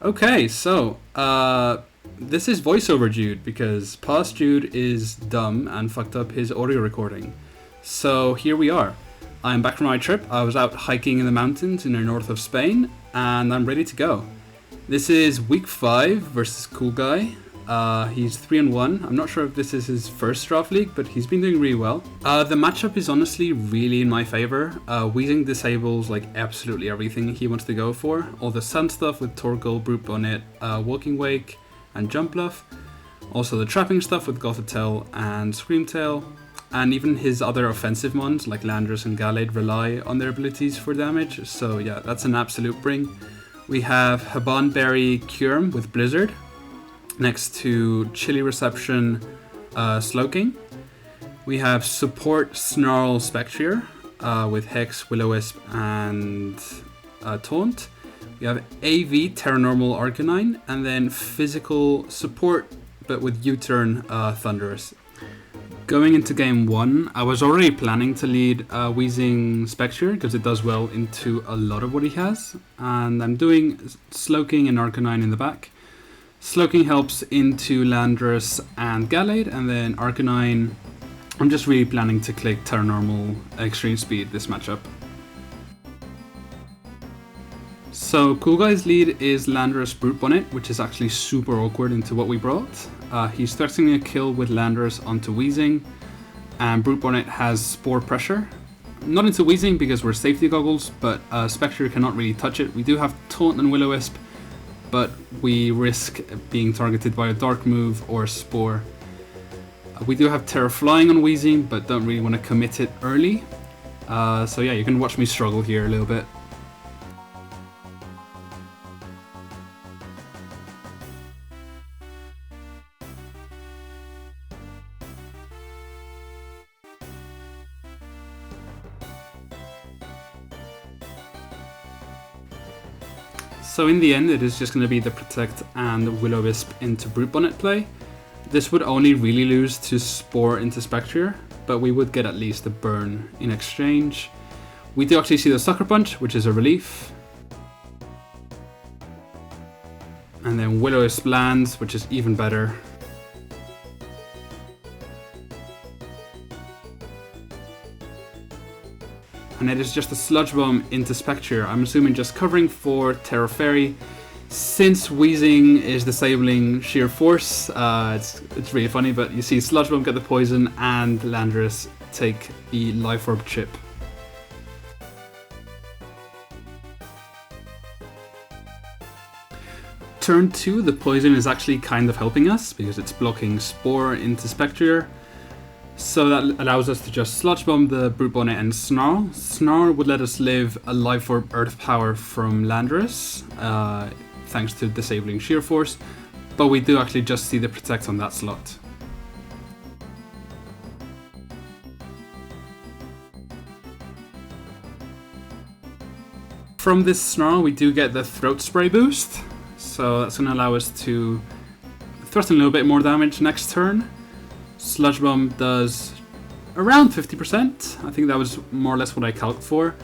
Okay, so this is voiceover Jude because past Jude is dumb and fucked up his audio recording. So here we are. I'm back from my trip. I was out hiking in the mountains in the north of Spain, and I'm ready to go. This is week 5 versus Cool Guy. He's 3-1. I'm not sure if this is his first draft league, but he's been doing really well. The matchup is honestly really in my favor. Weezing disables like absolutely everything he wants to go for. All the sun stuff with Torgal, Brute Bonnet, Walking Wake, and Jump Bluff. Also the trapping stuff with Gothitelle and Screamtail. And even his other offensive mons like Landorus and Gallade rely on their abilities for damage. So yeah, that's an absolute bring. We have Habanberry Curem with Blizzard, next to Chili Reception Slowking. We have Support Snarl Spectrier with Hex, Will-O-Wisp, and Taunt. We have AV Terranormal Arcanine, and then Physical Support, but with U-Turn Thunderous. Going into game 1, I was already planning to lead Weezing Spectre because it does well into a lot of what he has, and I'm doing Slowking and Arcanine in the back. Slowking helps into Landorus and Gallade, and then Arcanine, I'm just really planning to click Terranormal Extreme Speed this matchup. So Cool Guy's lead is Landorus Brute Bonnet, which is actually super awkward into what we brought. He's threatening a kill with Landorus onto Weezing, and Brute Bonnet has Spore Pressure. Not into Weezing because we're safety goggles, but Spectre cannot really touch it. We do have Taunt and Will-O-Wisp, but we risk being targeted by a Dark move or Spore. We do have Terra Flying on Weezing, but don't really want to commit it early. So yeah, you can watch me struggle here a little bit. So in the end, it is just going to be the Protect and Will-O-Wisp into Brute Bonnet play. This would only really lose to Spore into Spectre, but we would get at least a burn in exchange. We do actually see the Sucker Punch, which is a relief. And then Will-O-Wisp lands, which is even better. And it is just a Sludge Bomb into Spectre. I'm assuming just covering for Terra Fairy. Since Weezing is disabling Sheer Force, it's really funny, but you see Sludge Bomb get the poison and Landorus take the Life Orb chip. Turn 2, the poison is actually kind of helping us because it's blocking Spore into Spectre. So that allows us to just Sludge Bomb the Brute Bonnet and Snarl. Snarl would let us live a Life Orb Earth Power from Landorus, thanks to disabling Sheer Force, but we do actually just see the Protect on that slot. From this Snarl we do get the Throat Spray boost, so that's going to allow us to thrust in a little bit more damage next turn. Sludge Bomb does around 50%, I think that was more or less what I calculated for,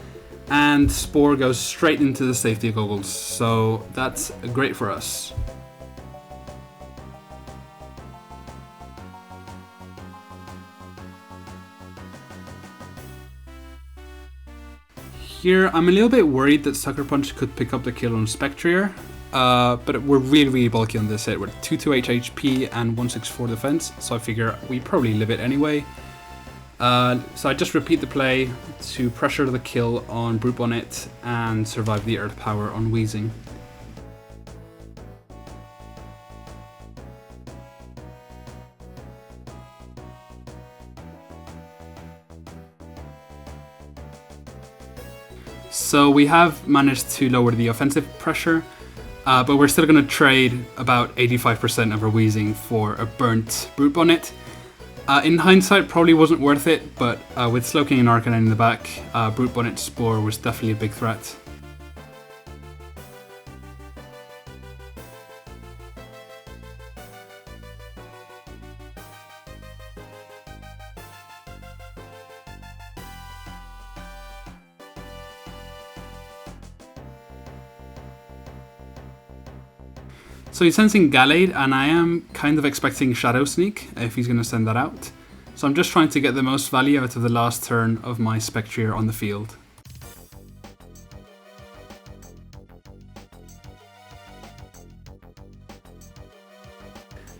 and Spore goes straight into the safety goggles, so that's great for us. Here I'm a little bit worried that Sucker Punch could pick up the kill on Spectrier. But we're really bulky on this hit. We're 228 HP and 164 defense, so I figure we probably live it anyway. So I just repeat the play to pressure the kill on Brute Bonnet and survive the Earth Power on Weezing. So we have managed to lower the offensive pressure. But we're still going to trade about 85% of our Weezing for a burnt Brute Bonnet. In hindsight, probably wasn't worth it, but with Slowking and Arcanine in the back, Brute Bonnet Spore was definitely a big threat. So he's sensing Gallade, and I am kind of expecting Shadow Sneak if he's going to send that out. So I'm just trying to get the most value out of the last turn of my Spectrier on the field.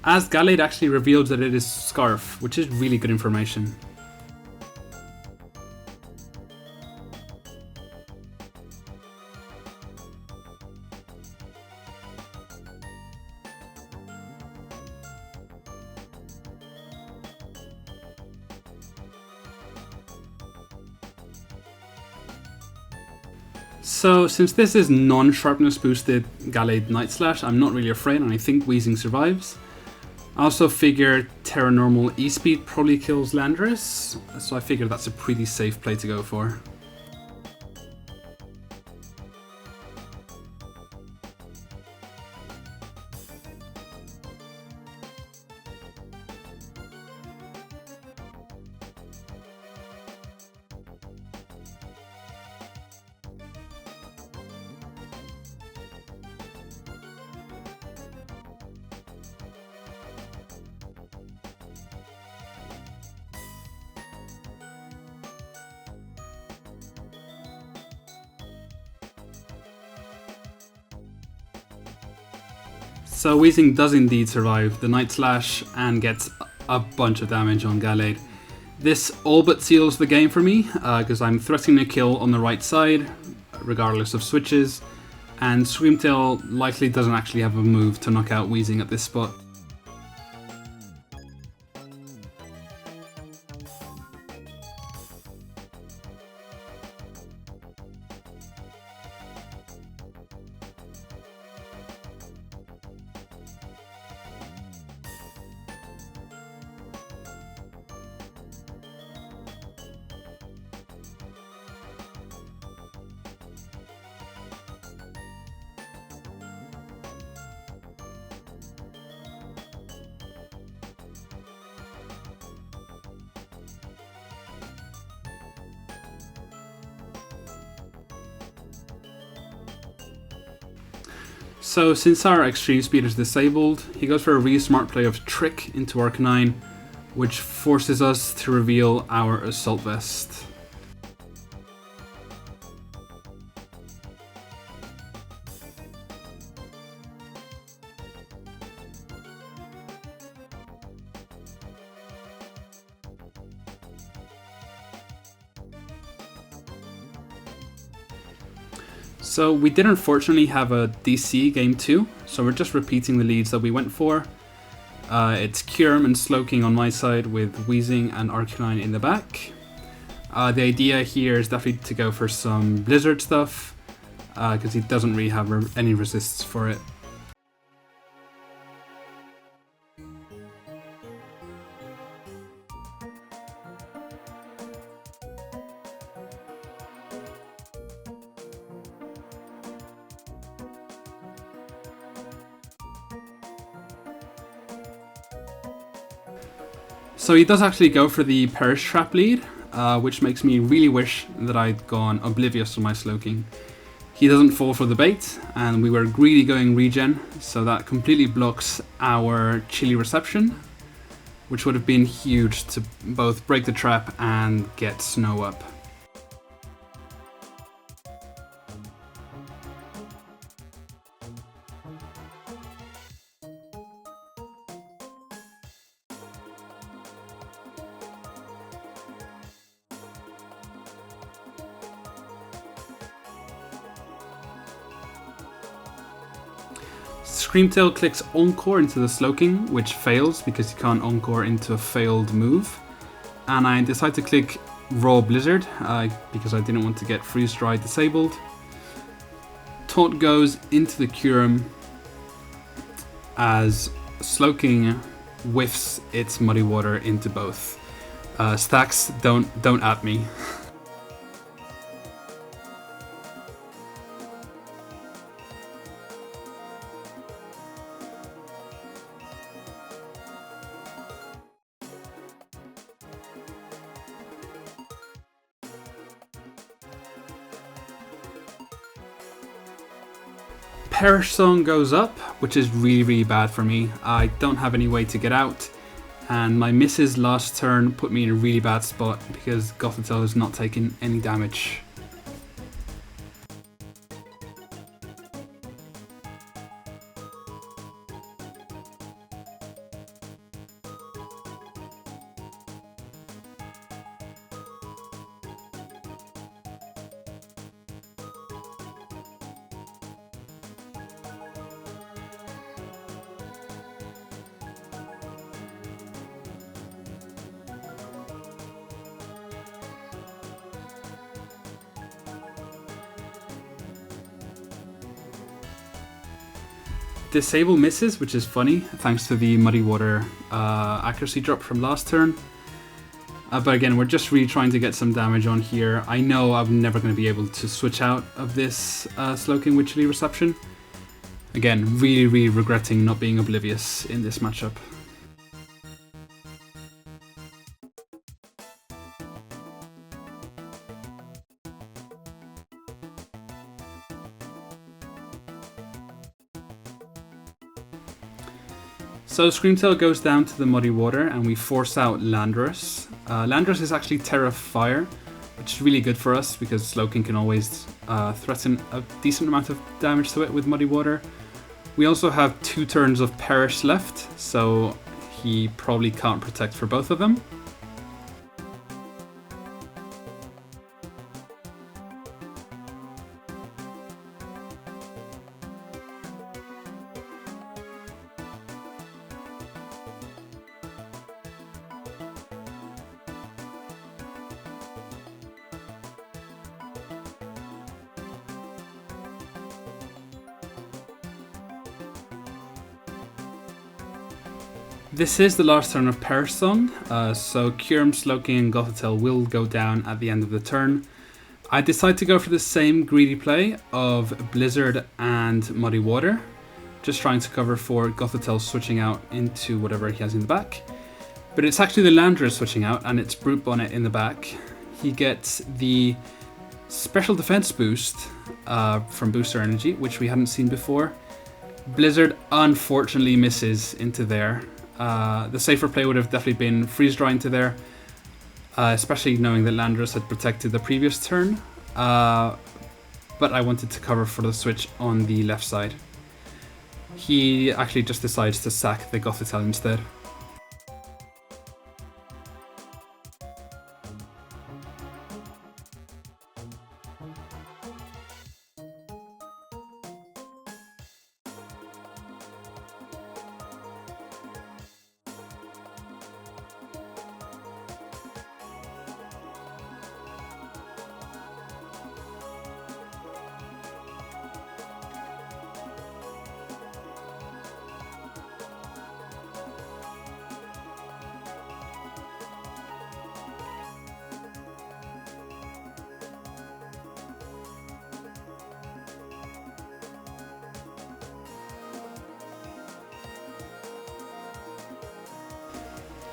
As Gallade actually reveals that it is Scarf, which is really good information. So, since this is non-sharpness boosted Gallade Night Slash, I'm not really afraid, and I think Wheezing survives. I also figure Terra Normal E-Speed probably kills Landorus, so I figure that's a pretty safe play to go for. So Wheezing does indeed survive the Night Slash and gets a bunch of damage on Gallade. This all but seals the game for me, because I'm threatening a kill on the right side, regardless of switches, and Screamtail likely doesn't actually have a move to knock out Wheezing at this spot. So since our extreme speed is disabled, he goes for a really smart play of Trick into Arcanine, which forces us to reveal our Assault Vest. So we did unfortunately have a DC game 2, so we're just repeating the leads that we went for. It's Kyurem and Slowking on my side with Wheezing and Arcanine in the back. The idea here is definitely to go for some Blizzard stuff, because he doesn't really have any resists for it. So he does actually go for the Perish Trap lead, which makes me really wish that I'd gone Oblivious on my Slowking. He doesn't fall for the bait, and we were greedy going regen, so that completely blocks our Chilly Reception, which would have been huge to both break the trap and get Snow up. Screamtail clicks Encore into the Slowking, which fails because you can't Encore into a failed move. And I decide to click Raw Blizzard because I didn't want to get Freeze Dry disabled. Taunt goes into the Kyurem as Slowking whiffs its Muddy Water into both. Stacks, don't at me. Perish Song goes up, which is really, really bad for me. I don't have any way to get out, and my misses last turn put me in a really bad spot because Gothitelle has not taken any damage. Disable misses, which is funny, thanks to the Muddy Water accuracy drop from last turn. But again, we're just really trying to get some damage on here. I know I'm never going to be able to switch out of this Slowking with Chilly Reception. Again, really, really regretting not being oblivious in this matchup. So Screamtail goes down to the Muddy Water and we force out Landorus. Landorus is actually Terra Fire, which is really good for us because Slowking can always threaten a decent amount of damage to it with Muddy Water. We also have 2 turns of Perish left, so he probably can't protect for both of them. This is the last turn of Perish Song, so Kyurem, Slowking and Gothitelle will go down at the end of the turn. I decide to go for the same greedy play of Blizzard and Muddy Water, just trying to cover for Gothitelle switching out into whatever he has in the back. But it's actually the Landorus switching out and it's Brute Bonnet in the back. He gets the special defense boost from Booster Energy, which we hadn't seen before. Blizzard unfortunately misses into there. The safer play would have definitely been Freeze Dry into there, especially knowing that Landorus had protected the previous turn. But I wanted to cover for the switch on the left side. He actually just decides to sack the Gothitelle instead.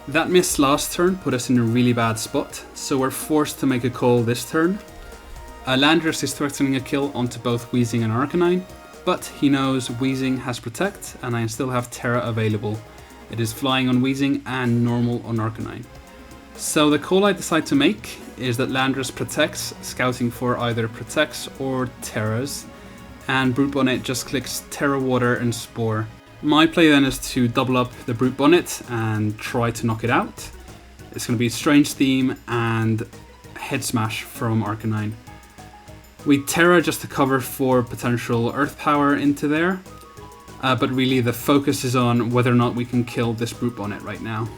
That miss last turn put us in a really bad spot, so we're forced to make a call this turn. Landorus is threatening a kill onto both Weezing and Arcanine, but he knows Weezing has Protect and I still have Terra available. It is Flying on Weezing and Normal on Arcanine. So the call I decide to make is that Landorus protects, scouting for either Protects or Terras, and Brute Bonnet just clicks Terra Water and Spore. My play then is to double up the Brute Bonnet and try to knock it out. It's going to be Strange Theme and Head Smash from Arcanine. We Terra just to cover for potential Earth Power into there, but really the focus is on whether or not we can kill this Brute Bonnet right now.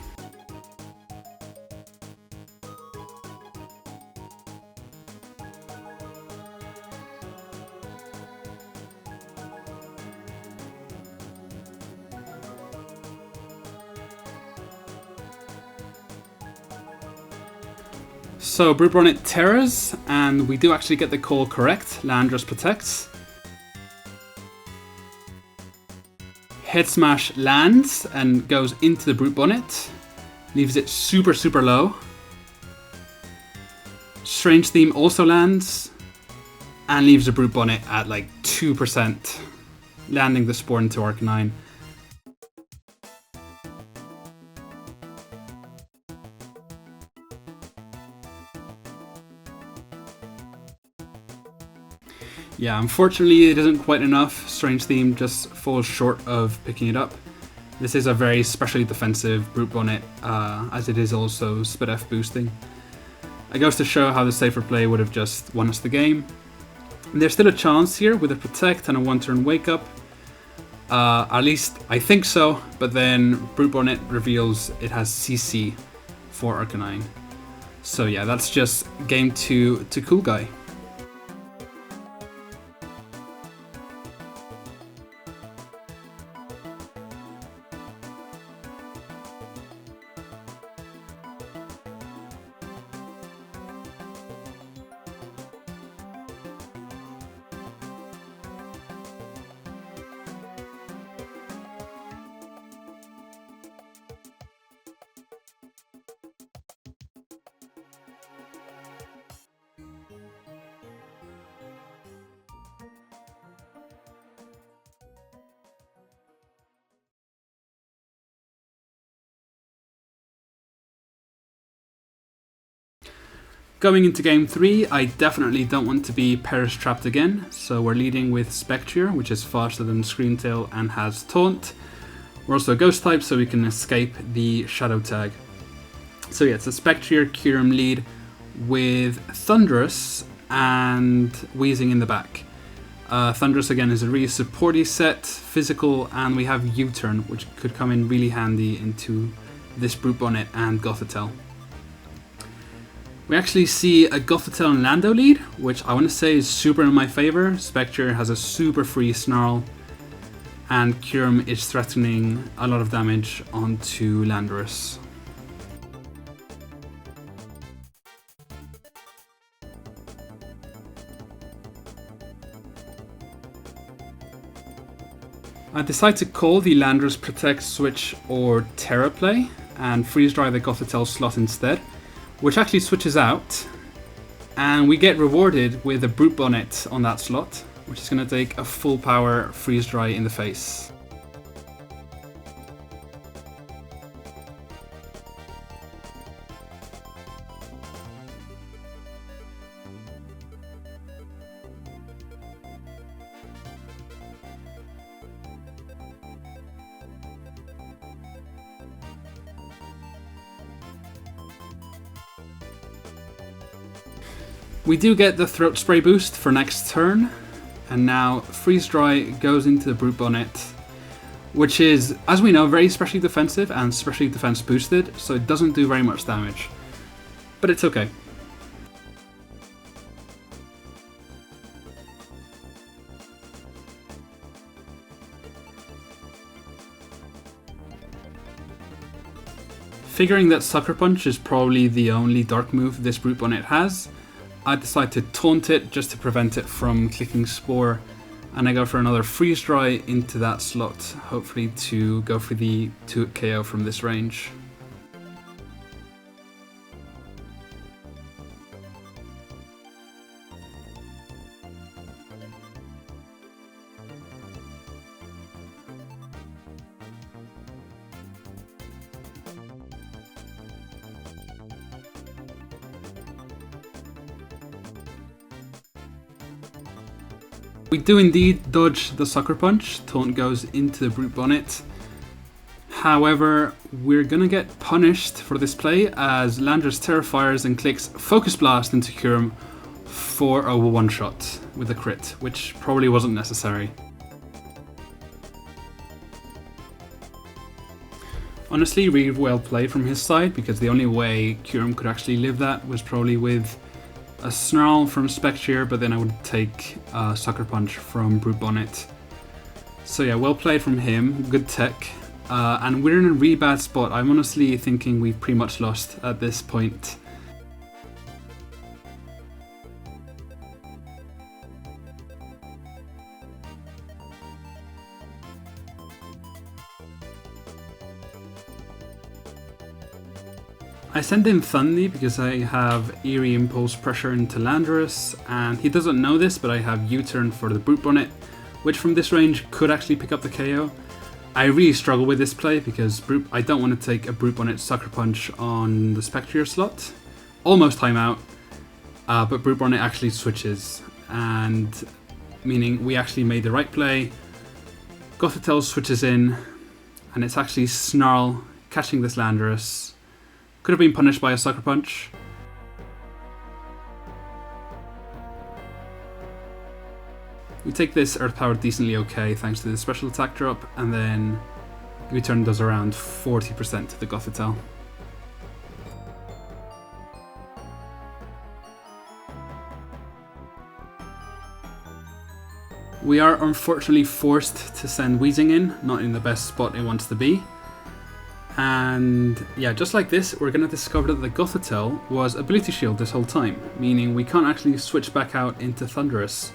So Brute Bonnet Terras, and we do actually get the call correct. Landorus protects. Head Smash lands and goes into the Brute Bonnet. Leaves it super, super low. Strange Theme also lands and leaves the Brute Bonnet at like 2%. landing the Spore into Arcanine. Yeah, unfortunately it isn't quite enough. Strange Theme just falls short of picking it up. This is a very specially defensive Brute Bonnet, as it is also Spit F boosting. It goes to show how the safer play would have just won us the game. There's still a chance here with a Protect and a 1-turn Wake Up. At least I think so, but then Brute Bonnet reveals it has CC for Arcanine. So yeah, that's just game 2 to Cool Guy. Going into game 3, I definitely don't want to be Perish trapped again, so we're leading with Spectrier, which is faster than Screamtail and has Taunt. We're also a Ghost type, so we can escape the Shadow tag. So yeah, it's a Spectrier Kyurem lead with Thundurus and Weezing in the back. Thundurus again is a really supporty set, physical, and we have U-turn, which could come in really handy into this Brute Bonnet and Gothitelle. We actually see a Gothitelle and Lando lead, which I want to say is super in my favor. Spectre has a super free Snarl, and Kyurem is threatening a lot of damage onto Landorus. I decide to call the Landorus Protect, Switch, or Terra play, and freeze dry the Gothitelle slot instead, which actually switches out, and we get rewarded with a Brute Bonnet on that slot, which is going to take a full power freeze dry in the face. We do get the Throat Spray boost for next turn, and now Freeze Dry goes into the Brute Bonnet, which is, as we know, very specially defensive and specially defense boosted, so it doesn't do very much damage. But it's okay. Figuring that Sucker Punch is probably the only dark move this Brute Bonnet has, I decide to taunt it just to prevent it from clicking Spore, and I go for another Freeze Dry into that slot, hopefully to go for the 2 KO from this range. We do indeed dodge the Sucker Punch. Taunt goes into the Brute Bonnet. However, we're gonna get punished for this play as Landorus Terrifiers and clicks Focus Blast into Kyurem for a one-shot with a crit, which probably wasn't necessary. Honestly, really well played from his side, because the only way Kyurem could actually live that was probably with a Snarl from Spectre, but then I would take Sucker Punch from Brute Bonnet. So yeah, well played from him, good tech. And we're in a really bad spot. I'm honestly thinking we've pretty much lost at this point. I send in Thundy because I have Eerie Impulse Pressure into Landorus, and he doesn't know this, but I have U-turn for the Brute Bonnet, which from this range could actually pick up the KO. I really struggle with this play because I don't want to take a Brute Bonnet Sucker Punch on the Spectrier slot. Almost timeout, but Brute Bonnet actually switches, and meaning we actually made the right play. Gothitelle switches in, and it's actually Snarl catching this Landorus. Could have been punished by a Sucker Punch. We take this Earth Power decently okay thanks to the special attack drop, and then U-turn does around 40% to the Gothitelle. We are unfortunately forced to send Weezing in, not in the best spot it wants to be. And yeah, just like this, we're going to discover that the Gothitelle was Ability Shield this whole time, meaning we can't actually switch back out into Thunderous,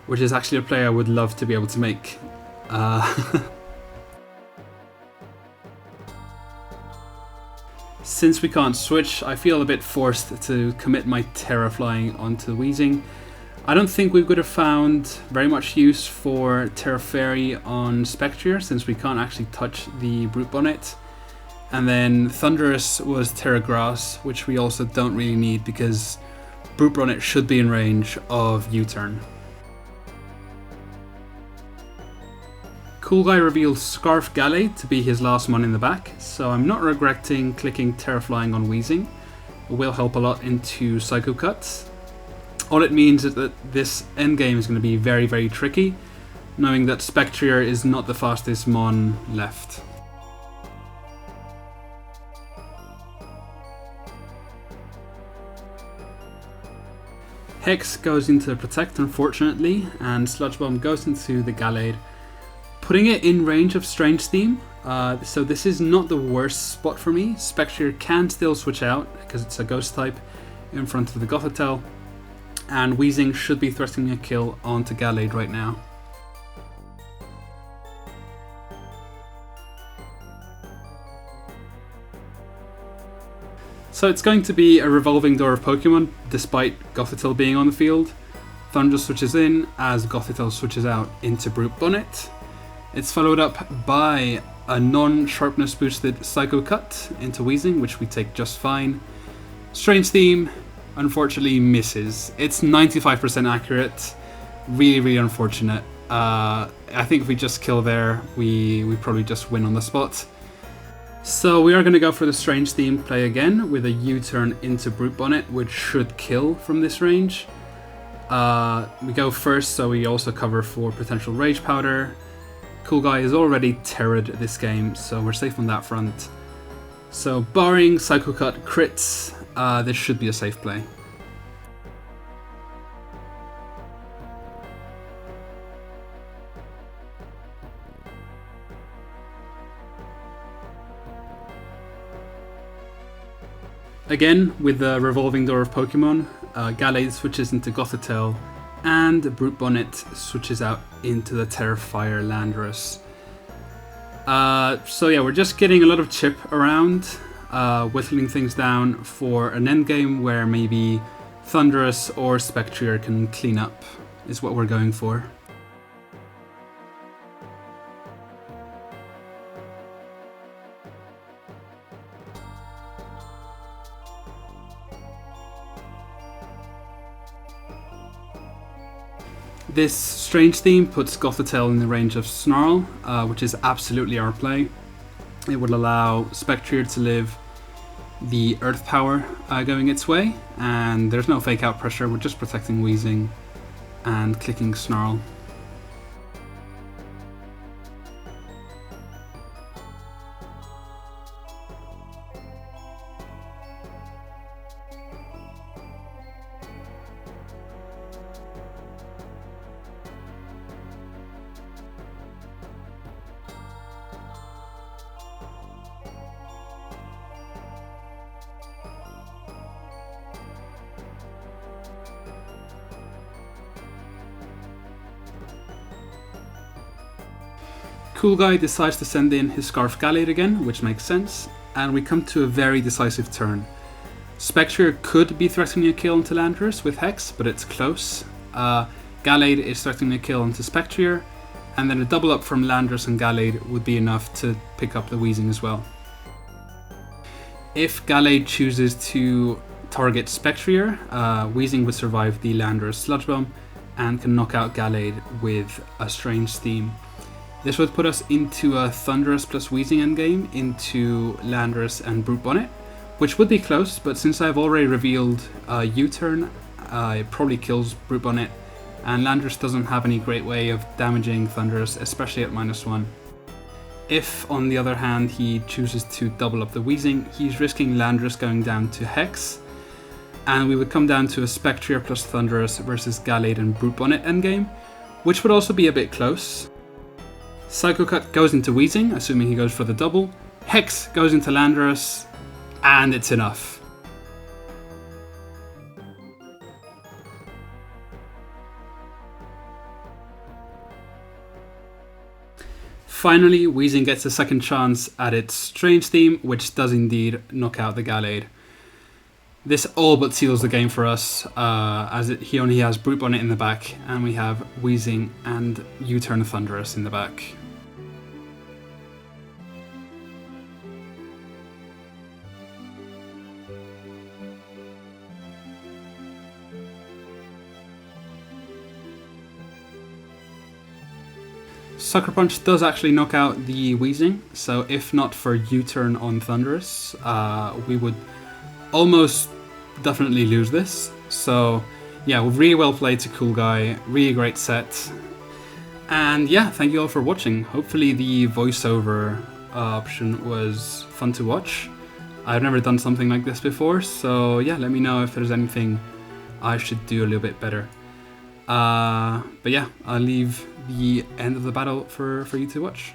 which is actually a play I would love to be able to make. Since we can't switch, I feel a bit forced to commit my Terra Flying onto Weezing. I don't think we would have found very much use for Terra Fairy on Spectrier, since we can't actually touch the Brute Bonnet. And then Thunderous was Terra Grass, which we also don't really need because Brute Bonnet should be in range of U-turn. Cool Guy reveals Scarf Gallade to be his last one in the back, so I'm not regretting clicking Terra Flying on Weezing. It will help a lot into Psycho Cuts. All it means is that this endgame is going to be very, very tricky, knowing that Spectrier is not the fastest mon left. Hex goes into Protect, unfortunately, and Sludge Bomb goes into the Gallade, putting it in range of Strange Steam. So this is not the worst spot for me. Spectrier can still switch out because it's a Ghost type in front of the Gothitelle, and Weezing should be threatening a kill onto Gallade right now. So it's going to be a revolving door of Pokemon despite Gothitelle being on the field. Thunder switches in as Gothitelle switches out into Brute Bonnet. It's followed up by a non-sharpness boosted Psycho Cut into Weezing, which we take just fine. Strange Theme unfortunately misses. It's 95% accurate. Really, really unfortunate. I think if we just kill there, we probably just win on the spot. So we are going to go for the Strange Theme play again with a U-turn into Brute Bonnet, which should kill from this range. We go first, so we also cover for potential Rage Powder. Cool Guy is already terrored this game, so we're safe on that front. So barring Psycho Cut crits, this should be a safe play. Again, with the revolving door of Pokemon, Gallade switches into Gothitelle, and Brute Bonnet switches out into the Terrifier Landorus. So yeah, we're just getting a lot of chip around, whittling things down for an endgame where maybe Thunderous or Spectrier can clean up, is what we're going for. This Strange Theme puts Gothitelle in the range of Snarl, which is absolutely our play. It would allow Spectrier to live the Earth Power going its way, and there's no fake out pressure, we're just protecting Weezing and clicking Snarl. Cool Guy decides to send in his Scarf Gallade again, which makes sense, and we come to a very decisive turn. Spectrier could be threatening a kill into Landorus with Hex, but it's close. Gallade is threatening a kill into Spectrier, and then a double up from Landorus and Gallade would be enough to pick up the Weezing as well. If Gallade chooses to target Spectrier, Weezing would survive the Landorus Sludge Bomb and can knock out Gallade with a Strange Steam. This would put us into a Thundurus plus Weezing endgame into Landorus and Brute Bonnet, which would be close, but since I've already revealed U-turn, it probably kills Brute Bonnet, and Landorus doesn't have any great way of damaging Thundurus, especially at -1. If, on the other hand, he chooses to double up the Weezing, he's risking Landorus going down to Hex, and we would come down to a Spectrier plus Thundurus versus Gallade and Brute Bonnet endgame, which would also be a bit close. Psycho Cut goes into Weezing, assuming he goes for the double. Hex goes into Landorus, and it's enough. Finally, Weezing gets a second chance at its Strange Steam, which does indeed knock out the Gallade. This all but seals the game for us, as he only has Brute Bonnet in the back, and we have Weezing and U-turn Thundurus in the back. Sucker Punch does actually knock out the Weezing, so if not for U-turn on Thundurus, we would almost definitely lose this. So yeah, really well played to Cool Guy, really great set. And yeah, thank you all for watching. Hopefully the voiceover option was fun to watch. I've never done something like this before, so yeah, let me know if there's anything I should do a little bit better. But yeah, I'll leave the end of the battle for you to watch.